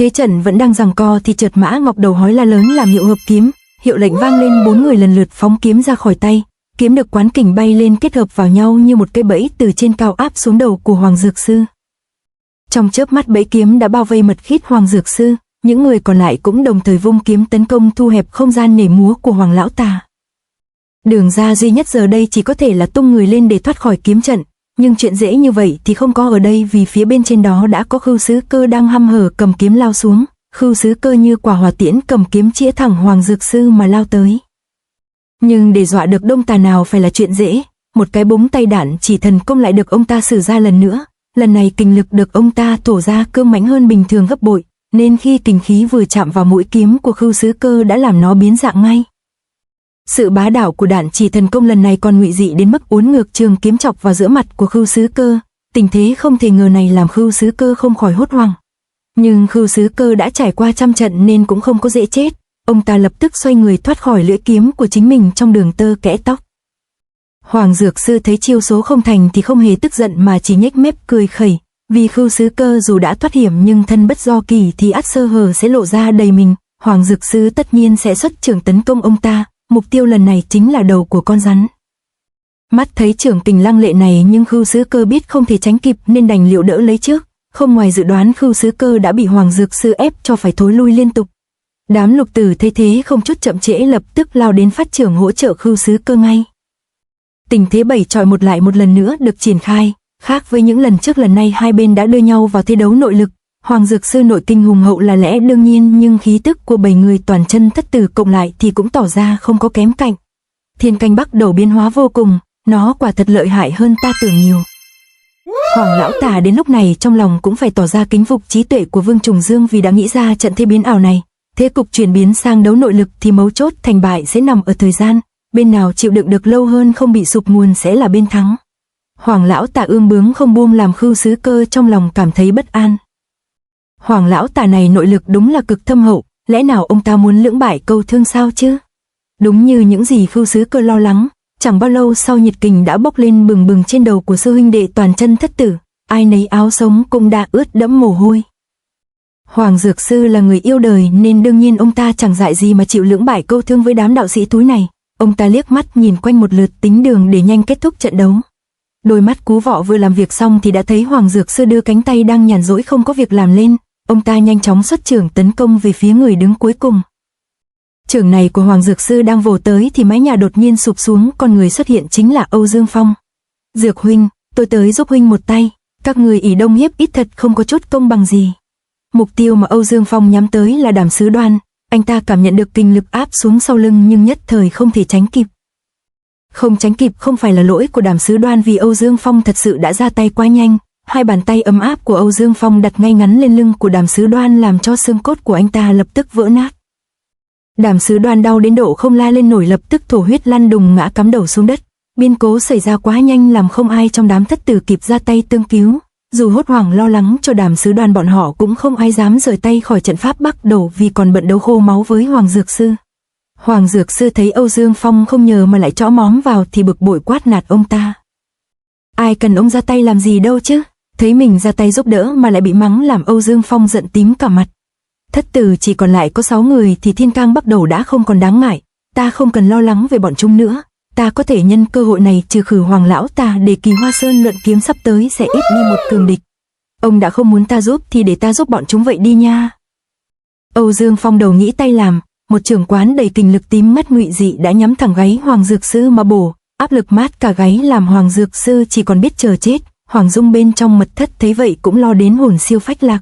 Thế trận vẫn đang giằng co thì chợt Mã Ngọc đầu hói la lớn làm hiệu hợp kiếm, hiệu lệnh vang lên, 4 người lần lượt phóng kiếm ra khỏi tay, kiếm được quán kình bay lên kết hợp vào nhau như một cây bẫy từ trên cao áp xuống đầu của Hoàng Dược Sư. Trong chớp mắt bẫy kiếm đã bao vây mật khít Hoàng Dược Sư, những người còn lại cũng đồng thời vung kiếm tấn công thu hẹp không gian nhảy múa của Hoàng lão tà. Đường ra duy nhất giờ đây chỉ có thể là tung người lên để thoát khỏi kiếm trận, nhưng chuyện dễ như vậy thì không có ở đây, vì phía bên trên đó đã có Khưu Sứ Cơ đang hăm hở cầm kiếm lao xuống. Khưu Sứ Cơ như quả hỏa tiễn cầm kiếm chĩa thẳng Hoàng Dược Sư mà lao tới. Nhưng để dọa được Đông Tà nào phải là chuyện dễ, một cái búng tay đạn chỉ thần công lại được ông ta sử ra lần nữa. Lần này kình lực được ông ta thổ ra cương mãnh hơn bình thường gấp bội, nên khi kình khí vừa chạm vào mũi kiếm của Khưu Sứ Cơ đã làm nó biến dạng ngay. Sự bá đạo của đạn chỉ thần công lần này còn ngụy dị đến mức uốn ngược trường kiếm chọc vào giữa mặt của Khưu Sứ Cơ. Tình thế không thể ngờ này làm Khưu Sứ Cơ không khỏi hốt hoảng. Nhưng Khưu Sứ Cơ đã trải qua trăm trận nên cũng không có dễ chết. Ông ta lập tức xoay người thoát khỏi lưỡi kiếm của chính mình trong đường tơ kẽ tóc. Hoàng Dược Sư thấy chiêu số không thành thì không hề tức giận mà chỉ nhếch mép cười khẩy. Vì Khưu Sứ Cơ dù đã thoát hiểm nhưng thân bất do kỳ thì ắt sơ hở sẽ lộ ra đầy mình. Hoàng Dược Sư tất nhiên sẽ xuất trưởng tấn công ông ta. Mục tiêu lần này chính là đầu của con rắn. Mắt thấy trưởng kình lăng lệ này nhưng Khưu Sứ Cơ biết không thể tránh kịp nên đành liệu đỡ lấy trước. Không ngoài dự đoán, Khưu Sứ Cơ đã bị Hoàng Dược Sư ép cho phải thối lui liên tục. Đám lục tử thấy thế không chút chậm trễ lập tức lao đến phát trưởng hỗ trợ Khưu Sứ Cơ ngay. Tình thế 7 chọi 1 lại một lần nữa được triển khai. Khác với những lần trước, lần này hai bên đã đưa nhau vào thế đấu nội lực. Hoàng Dược Sư nội kinh hùng hậu là lẽ đương nhiên, nhưng khí tức của 7 người toàn chân thất tử cộng lại thì cũng tỏ ra không có kém cạnh. Thiên Canh Bắc Đầu biến hóa vô cùng, nó quả thật lợi hại hơn ta tưởng nhiều. Hoàng lão tà đến lúc này trong lòng cũng phải tỏ ra kính phục trí tuệ của Vương Trùng Dương, vì đã nghĩ ra trận thế biến ảo này. Thế cục chuyển biến sang đấu nội lực thì mấu chốt thành bại sẽ nằm ở thời gian, bên nào chịu đựng được lâu hơn không bị sụp nguồn sẽ là bên thắng. Hoàng lão tà ương bướng không buông làm Khưu Sứ Cơ trong lòng cảm thấy bất an. Hoàng lão tà này nội lực đúng là cực thâm hậu, lẽ nào ông ta muốn lưỡng bại câu thương sao chứ? Đúng như những gì Khưu Sứ Cơ lo lắng, chẳng bao lâu sau nhiệt kình đã bốc lên bừng bừng trên đầu của sư huynh đệ toàn chân thất tử, ai nấy áo sống cũng đã ướt đẫm mồ hôi. Hoàng Dược Sư là người yêu đời nên đương nhiên ông ta chẳng dại gì mà chịu lưỡng bại câu thương với đám đạo sĩ túi này. Ông ta liếc mắt nhìn quanh một lượt tính đường để nhanh kết thúc trận đấu. Đôi mắt Cú Vọ vừa làm việc xong thì đã thấy Hoàng Dược Sư đưa cánh tay đang nhàn rỗi không có việc làm lên. Ông ta nhanh chóng xuất chưởng tấn công về phía người đứng cuối cùng. Chưởng này của Hoàng Dược Sư đang vồ tới thì mái nhà đột nhiên sụp xuống, con người xuất hiện chính là Âu Dương Phong. Dược huynh, tôi tới giúp huynh một tay, các người ỷ đông hiếp ít thật không có chút công bằng gì. Mục tiêu mà Âu Dương Phong nhắm tới là Đàm Sứ Đoan, anh ta cảm nhận được kinh lực áp xuống sau lưng nhưng nhất thời không thể tránh kịp. Không tránh kịp không phải là lỗi của Đàm Sứ Đoan, vì Âu Dương Phong thật sự đã ra tay quá nhanh. Hai bàn tay ấm áp của Âu Dương Phong đặt ngay ngắn lên lưng của Đàm Sứ Đoan làm cho xương cốt của anh ta lập tức vỡ nát. Đàm Sứ Đoan đau đến độ không la lên nổi, lập tức thổ huyết lăn đùng ngã cắm đầu xuống đất. Biến cố xảy ra quá nhanh làm không ai trong đám thất tử kịp ra tay tương cứu. Dù hốt hoảng lo lắng cho Đàm Sứ Đoan, bọn họ cũng không ai dám rời tay khỏi trận pháp Bắc Đầu vì còn bận đấu khô máu với Hoàng Dược Sư. Hoàng Dược Sư thấy Âu Dương Phong không nhờ mà lại chõ móm vào thì bực bội quát nạt ông ta. Ai cần ông ra tay làm gì đâu chứ? Thấy mình ra tay giúp đỡ mà lại bị mắng làm Âu Dương Phong giận tím cả mặt. Thất tử chỉ còn lại có 6 người thì Thiên Cang Bắc Đầu đã không còn đáng ngại. Ta không cần lo lắng về bọn chúng nữa. Ta có thể nhân cơ hội này trừ khử Hoàng lão ta để Kỳ Hoa Sơn luận kiếm sắp tới sẽ ít đi một cường địch. Ông đã không muốn ta giúp thì để ta giúp bọn chúng vậy đi nha. Âu Dương Phong đầu nghĩ tay làm, một trưởng quán đầy kình lực tím mắt ngụy dị đã nhắm thẳng gáy Hoàng Dược Sư mà bổ, áp lực mát cả gáy làm Hoàng Dược Sư chỉ còn biết chờ chết. Hoàng Dung bên trong mật thất thấy vậy cũng lo đến hồn siêu phách lạc.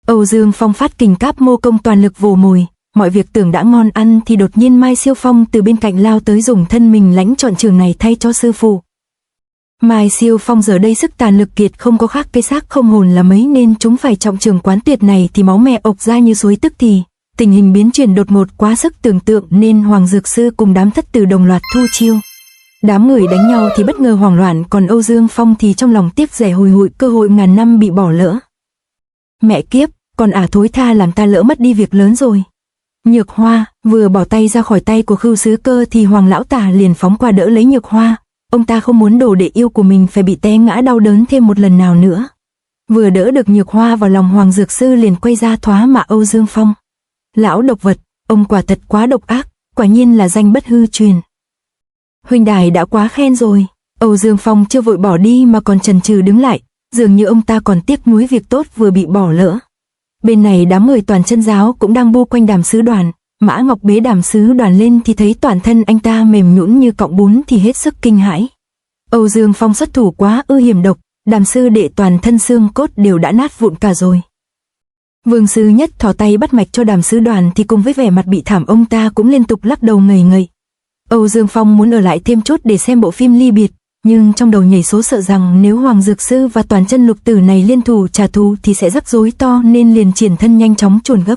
Âu Dương Phong phát kình cáp mô công toàn lực vồ mồi, mọi việc tưởng đã ngon ăn thì đột nhiên Mai Siêu Phong từ bên cạnh lao tới dùng thân mình lãnh chọn trường này thay cho sư phụ. Mai Siêu Phong giờ đây sức tàn lực kiệt, không có khác cây xác không hồn là mấy nên chúng phải trọng trường quán tuyệt này thì máu me ộc ra như suối tức thì. Tình hình biến chuyển đột ngột quá sức tưởng tượng nên Hoàng Dược Sư cùng đám thất tử đồng loạt thu chiêu. Đám người đánh nhau thì bất ngờ hoảng loạn, còn Âu Dương Phong thì trong lòng tiếc rẻ hùi hụi cơ hội ngàn năm bị bỏ lỡ. Mẹ kiếp, còn thối tha làm ta lỡ mất đi việc lớn rồi. Nhược Hoa vừa bỏ tay ra khỏi tay của Khưu Sứ Cơ thì Hoàng lão tà liền phóng qua đỡ lấy Nhược Hoa. Ông ta không muốn đồ đệ yêu của mình phải bị té ngã đau đớn thêm một lần nào nữa. Vừa đỡ được Nhược Hoa vào lòng, Hoàng Dược Sư liền quay ra thoá mạ Âu Dương Phong. Lão độc vật, ông quả thật quá độc ác, quả nhiên là danh bất hư truyền. Huynh đài đã quá khen rồi. Âu Dương Phong chưa vội bỏ đi mà còn chần chừ đứng lại, dường như ông ta còn tiếc nuối việc tốt vừa bị bỏ lỡ. Bên này đám người Toàn Chân Giáo cũng đang bu quanh Đàm Sứ Đoàn. Mã Ngọc bế Đàm Sứ Đoàn lên thì thấy toàn thân anh ta mềm nhũn như cọng bún thì hết sức kinh hãi. Âu Dương Phong xuất thủ quá hiểm độc, Đàm sư đệ toàn thân xương cốt đều đã nát vụn cả rồi. Vương Sư Nhất thò tay bắt mạch cho Đàm Sứ Đoàn thì cùng với vẻ mặt bị thảm ông ta cũng liên tục lắc đầu ngây ngây. Âu Dương Phong muốn ở lại thêm chút để xem bộ phim ly biệt, nhưng trong đầu nhảy số sợ rằng nếu Hoàng Dược Sư và Toàn Chân Lục Tử này liên thủ trả thù thì sẽ rắc rối to, nên liền triển thân nhanh chóng chuồn gấp.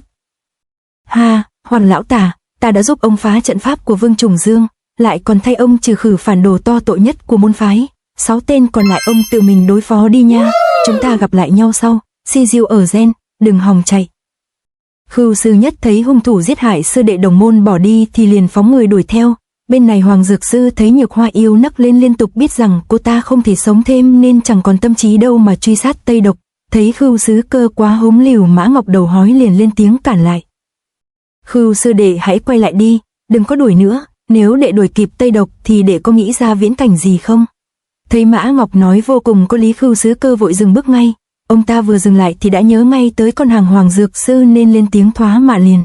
Ha, Hoàng lão tả, ta đã giúp ông phá trận pháp của Vương Trùng Dương, lại còn thay ông trừ khử phản đồ to tội nhất của môn phái. 6 tên còn lại ông tự mình đối phó đi nha, chúng ta gặp lại nhau sau, si diêu ở gen, đừng hòng chạy. Khưu Sư Nhất thấy hung thủ giết hại sư đệ đồng môn bỏ đi thì liền phóng người đuổi theo. Bên này Hoàng Dược Sư thấy Nhược Hoa yêu nấc lên liên tục, biết rằng cô ta không thể sống thêm nên chẳng còn tâm trí đâu mà truy sát Tây Độc. Thấy Khưu Sứ Cơ quá hống liều, Mã Ngọc đầu hói liền lên tiếng cản lại. Khưu sư đệ hãy quay lại đi, đừng có đuổi nữa, nếu đệ đuổi kịp Tây Độc thì đệ có nghĩ ra viễn cảnh gì không? Thấy Mã Ngọc nói vô cùng có lý, Khưu Sứ Cơ vội dừng bước ngay. Ông ta vừa dừng lại thì đã nhớ ngay tới con hàng Hoàng Dược Sư nên lên tiếng thoá mạ liền.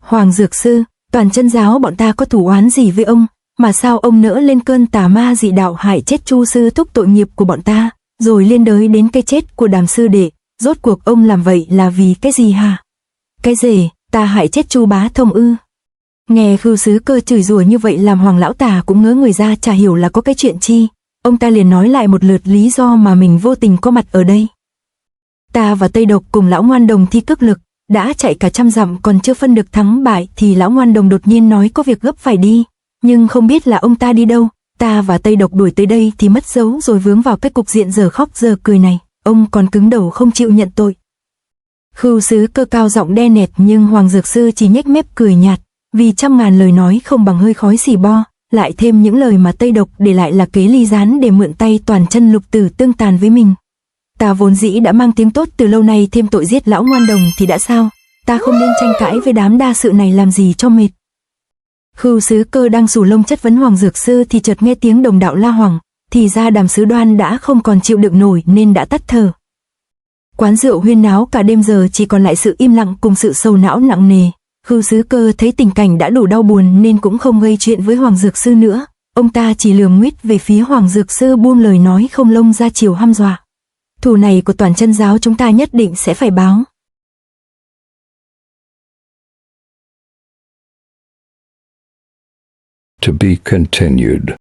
Hoàng Dược Sư, Toàn Chân Giáo bọn ta có thủ oán gì với ông, mà sao ông nỡ lên cơn tà ma dị đạo hại chết Chu sư thúc tội nghiệp của bọn ta, rồi liên đới đến cái chết của Đàm sư đệ, rốt cuộc ông làm vậy là vì cái gì hả? Cái gì, ta hại chết Chu bá thông ư? Nghe Khưu Sứ Cơ chửi rủa như vậy làm Hoàng lão tà cũng ngớ người ra, chả hiểu là có cái chuyện chi. Ông ta liền nói lại một lượt lý do mà mình vô tình có mặt ở đây. Ta và Tây Độc cùng lão ngoan đồng thi cước lực, đã chạy cả 100 dặm còn chưa phân được thắng bại thì lão ngoan đồng đột nhiên nói có việc gấp phải đi, nhưng không biết là ông ta đi đâu. Ta và Tây Độc đuổi tới đây thì mất dấu rồi vướng vào cái cục diện giờ khóc giờ cười này, ông còn cứng đầu không chịu nhận tội. Khưu Sứ Cơ cao giọng đe nẹt, nhưng Hoàng Dược Sư chỉ nhếch mép cười nhạt, vì 100.000 lời nói không bằng hơi khói xì bo, lại thêm những lời mà Tây Độc để lại là kế ly gián để mượn tay Toàn Chân Lục Tử tương tàn với mình. Ta vốn dĩ đã mang tiếng tốt từ lâu nay, thêm tội giết lão ngoan đồng thì đã sao, ta không nên tranh cãi với đám đa sự này làm gì cho mệt. Khưu Sứ Cơ đang xù lông chất vấn Hoàng Dược Sư thì chợt nghe tiếng đồng đạo la hoảng, thì ra Đàm Sứ Đoan đã không còn chịu đựng nổi nên đã tắt thở. Quán rượu huyên náo cả đêm, giờ chỉ còn lại sự im lặng cùng sự sầu não nặng nề. Khưu Sứ Cơ thấy tình cảnh đã đủ đau buồn nên cũng không gây chuyện với Hoàng Dược Sư nữa, ông ta chỉ lườm nguýt về phía Hoàng Dược Sư buông lời nói không lông ra chiều hăm dọa. Thù này của Toàn Chân Giáo chúng ta nhất định sẽ phải báo. To be continued.